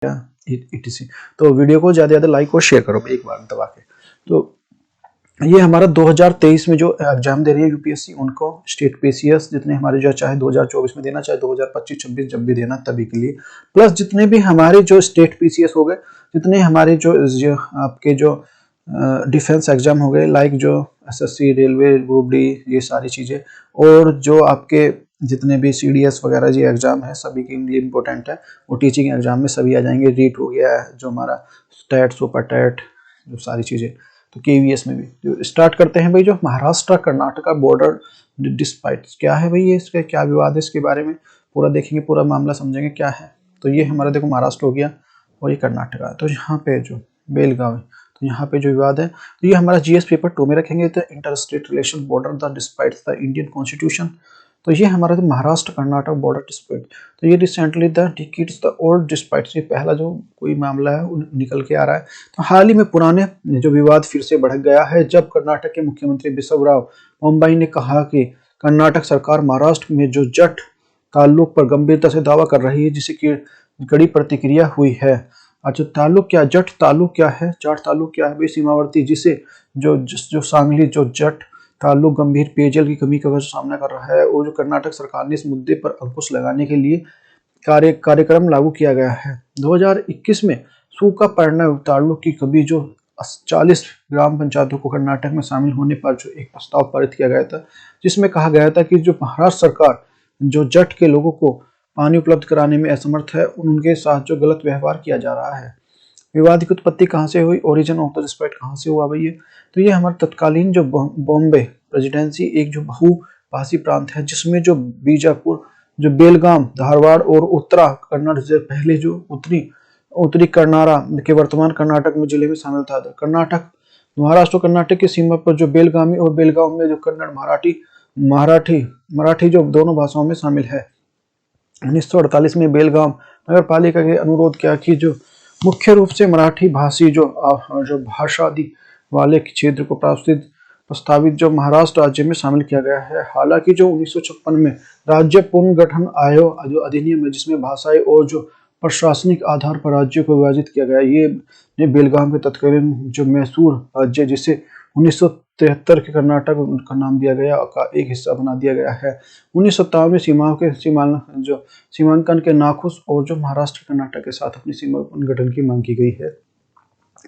etc। तो वीडियो को ज़्यादा लाइक और शेयर करो एक बार दबा के। तो ये हमारा 2023 में जो एग्जाम दे रही है यूपीएससी, उनको स्टेट पीसीएस जितने हमारे जो चाहे 2024 में देना, चाहे 2025-26 जब भी देना तभी के लिए, प्लस जितने भी हमारे जो स्टेट पीसीएस हो गए, जितने हमारे जो आपके जो डिफेंस एग्जाम हो गए, लाइक जो एसएससी, रेलवे, ग्रुप डी, ये सारी चीज़ें, और जो आपके जितने भी सीडीएस वगैरह जी एग्जाम है सभी के लिए इम्पोर्टेंट है, और टीचिंग एग्जाम में सभी आ जाएंगे। रीट हो गया है जो हमारा स्टेट, सुपर टेट, जो सारी चीज़ें, तो केवीएस में भी। तो स्टार्ट करते हैं भाई, जो महाराष्ट्र कर्नाटका बॉर्डर डिस्प्यूट्स क्या है भाई, ये इसका क्या विवाद है, इसके बारे में पूरा देखेंगे, पूरा मामला समझेंगे क्या है। तो ये हमारा देखो महाराष्ट्र हो गया और ये कर्नाटका है। तो यहाँ पे जो बेलगांव है, तो यहाँ पे जो विवाद है, तो ये हमारा जीएस पेपर 2 में रखेंगे। तो inter state relation border the disputes the Indian constitution. तो ये हमारा जो महाराष्ट्र कर्नाटक बॉर्डर डिस्प्यूट, तो ये recently the decades the old disputes, ये पहला जो कोई मामला है निकल के आ रहा है। तो हाल ही में पुराने जो विवाद फिर से बढ़ गया है, जब कर्नाटक के मुख्यमंत्री बिसवराव मुंबई ने कहा कि कर्नाटक सरकार महाराष्ट्र में जो जट ताल्लुक पर गंभीरता से दावा कर रही है, जिससे कि कड़ी प्रतिक्रिया हुई है। अच्छा, ताल्लुक क्या, जट ताल्लुक क्या है, जाट ताल्लुक क्या है भाई, सीमावर्ती, जिसे जो सांगली जो जट ताल्लुक गंभीर पेयजल की कमी का सामना कर रहा है, और जो कर्नाटक सरकार ने इस मुद्दे पर अंकुश लगाने के लिए कार्यक्रम लागू किया गया है। 2021 में सूखा पड़ना ताल्लुक की कमी जो 40 ग्राम पंचायतों को कर्नाटक में शामिल होने पर जो एक प्रस्ताव पारित किया गया था, जिसमें कहा गया था कि जो महाराष्ट्र सरकार जो जट के लोगों को पानी उपलब्ध कराने में असमर्थ है, उनके साथ जो गलत व्यवहार किया जा रहा है। विवाद की उत्पत्ति कहाँ से हुई, ओरिजिन ऑफ द डिस्प्यूट कहाँ से हुआ भाई ये, तो ये हमारे तत्कालीन जो बॉम्बे प्रेसिडेंसी एक जो बहुभाषी प्रांत है, जिसमें जो बीजापुर, जो बेलगाम, धारवाड़ और उत्तरा कन्नड़ से पहले जो उत्तरी कर्नारा के वर्तमान कर्नाटक में जिले में शामिल था। कर्नाटक, महाराष्ट्र और कर्नाटक की सीमा पर जो बेलगामी और बेलगांव में जो कन्नड़, मराठी जो दोनों भाषाओं में शामिल है। 1948 में बेलगाम नगर पालिका के अनुरोध किया कि जो मुख्य रूप से मराठी भाषी जो भाषादी वाले क्षेत्र को प्रस्तावित जो महाराष्ट्र राज्य में शामिल किया गया है। हालांकि जो 1956 में राज्य पुनर्गठन आयोग जो अधिनियम है, जिसमें भाषाई और जो प्रशासनिक आधार पर राज्यों को विभाजित किया गया, ये बेलगाम के तत्कालीन जो मैसूर राज्य, जिसे 1973 के कर्नाटक का नाम दिया गया, का एक हिस्सा बना दिया गया है। 1957 में सीमाओं के सीमांकन के नाखुश और जो महाराष्ट्र कर्नाटक के साथ अपनी सीमा पुनर्गठन की मांग की गई है।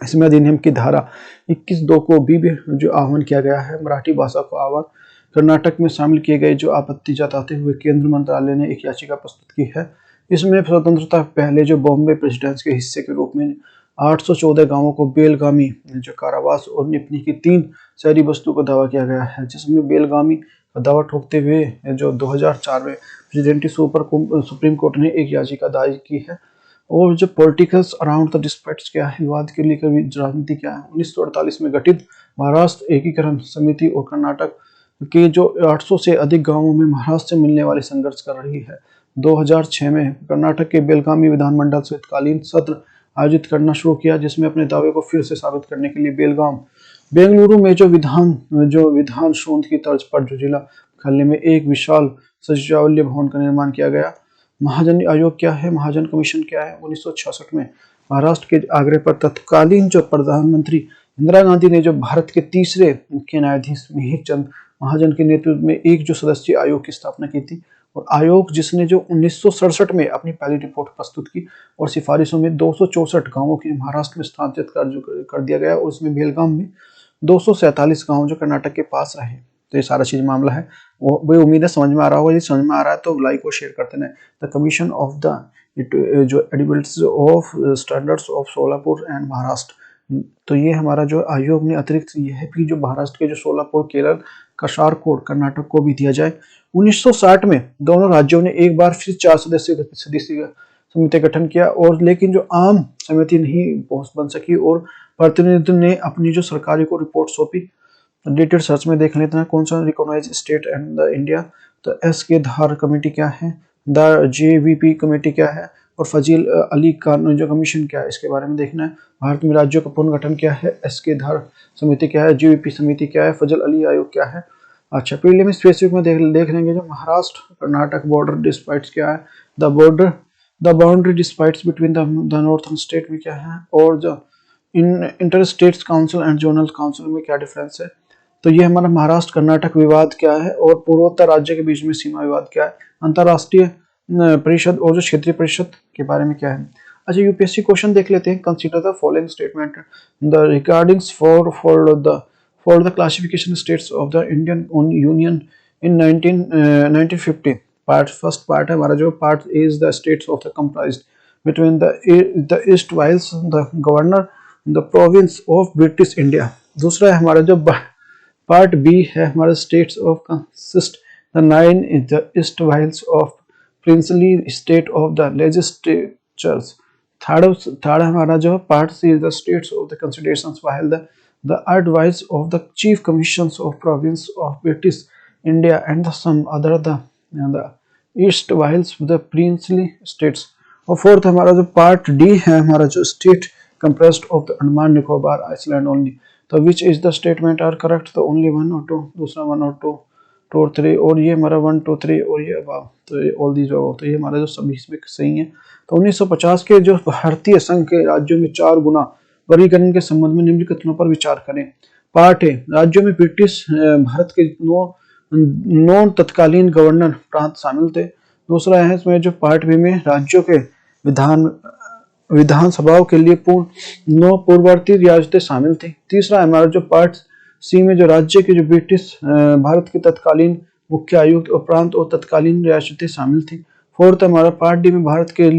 इसमें अधिनियम की धारा 21(2) को भी जो आह्वान किया गया है, मराठी भाषा को आह्वान कर्नाटक में शामिल किए गए जो आपत्ति जताते हुए केंद्र मंत्रालय ने एक याचिका प्रस्तुत की है। इसमें स्वतंत्रता पहले जो बॉम्बे प्रेसिडेंसी के हिस्से के रूप में 814 गांवों को बेलगामी, जो कारावास और निपनी की 3 शहरी बस्तों का दावा किया गया है, जिसमें बेलगामी का दावा ठोकते हुए जो 2004 में प्रेसिडेंटी सुप्रीम कोर्ट ने एक याचिका दायर की है। और जो पॉलिटिकल्स अराउंड द डिस्प्यूट्स क्या है, विवाद के लिए कभी राजनीति क्या है। 1948 में गठित महाराष्ट्र एकीकरण समिति और कर्नाटक के जो 800 से अधिक गांवों में महाराष्ट्र से मिलने वाले संघर्ष कर रही है। 2006 में कर्नाटक के बेलगामी विधानमंडल शीतकालीन सत्र आयोजित करना शुरू किया, जिसमें अपने दावे को फिर से साबित करने के लिए बेंगलुरु में जो विधान शोध की तर्ज पर जो जिला मुख्यालय में एक विशाल सचिवालय भवन का निर्माण किया गया। महाजन आयोग क्या है, महाजन कमीशन क्या है। 1966 में महाराष्ट्र के आग्रह पर तत्कालीन जो प्रधानमंत्री इंदिरा गांधी ने जो भारत के तीसरे मुख्य न्यायाधीश मिहिर चंद महाजन के नेतृत्व में एक जो सदस्यीय आयोग की स्थापना की थी। और आयोग जिसने जो 1967 में अपनी पहली रिपोर्ट प्रस्तुत की और सिफारिशों में 264 गांवों की महाराष्ट्र में स्थानांतरित कर दिया गया, और इसमें बेलगाम में 247 गांव जो कर्नाटक के पास रहे। तो ये सारा चीज मामला है, वो उम्मीद है समझ में आ रहा होगा। ये समझ में आ रहा है तो लाइक और शेयर करते हैं। द कमीशन ऑफ द जो edibilities of standards of Solapur and Maharashtra, तो ये हमारा जो आयोग ने अतिरिक्त यह भी जो महाराष्ट्र के जो सोलापुर, केरल, कासारकोड, कर्नाटक को भी दिया जाए। 1960 में दोनों राज्यों ने एक बार फिर 4 सदस्यीय समिति गठन किया, और लेकिन जो आम समिति नहीं बन सकी, और प्रतिनिधि ने अपनी जो सरकारी को रिपोर्ट सौंपी। डिटेल सर्च में देख लेते हैं कौन सा recognise state and the India. तो एस के धार कमेटी क्या है, द जेवीपी कमेटी क्या है, और फजील अली कानून जो कमीशन क्या है, इसके बारे में देखना है। भारत में राज्यों का पुनर्गठन क्या है, एस के धार समिति क्या है, जेवीपी समिति क्या है, फजल अली आयोग क्या है। अच्छा, प्रीलिमिनरी स्पेसिफिक में देख लेंगे जो महाराष्ट्र कर्नाटक बॉर्डर डिस्प्यूट्स क्या है। The border the boundary disputes between the northern state में क्या है, और जो इन inter states council and zonal council में क्या डिफरेंस है। तो ये हमारा महाराष्ट्र कर्नाटक विवाद क्या है, और पूर्वोत्तर राज्य के बीच में सीमा विवाद क्या है, अंतरराष्ट्रीय परिषद और जो क्षेत्रीय परिषद के बारे में क्या है। अच्छा, यूपीएससी क्वेश्चन देख लेते हैं। Consider the following statement the regardings for the classification states of the Indian union in 1950। Part first part है हमारा, जो part is the states of the comprised between the erstwhile the governor the province of British India. दूसरा है हमारा जो part B है हमारा, states of consist the 9 in the erstwhile of princely state of the legislatures. Third हमारा जो part C the states of the considerations while the advice of the chief commissions of province of British India and some other the erstwhile the princely states. और fourth हमारा जो part D है हमारा, जो state compressed of the Andaman Nicobar island only. तो which is the statement are correct, तो only 1 और 2, दूसरा 1 और 2 और 3, और ये हमारा 1 2 3 और ये अबाव, तो ये ऑल दीज अबाव, तो ये हमारा जो सभी इसमें सही है। तो 1950 के जो भारतीय संघ के राज्यों में 4 गुना वर्गीकरण के संबंध में निम्नलिखित कथनों पर विचार करें। पार्ट ए, राज्यों में ब्रिटिश भारत के 9 तत्कालीन गवर्नर प्रांत शामिल थे। दूसरा है इसमें जो पार्ट बी में राज्यों के विधानसभाओं के लिए 9 पूर्ववर्ती रियासतें शामिल थी। तीसरा है हमारा जो पार्ट सी में जो राज्य के जो ब्रिटिश भारत के तत्कालीन मुख्य आयुक्त और प्रांत और तत्कालीन रियासतें शामिल थी। फोर्थ हमारा पार्ट डी में भारत के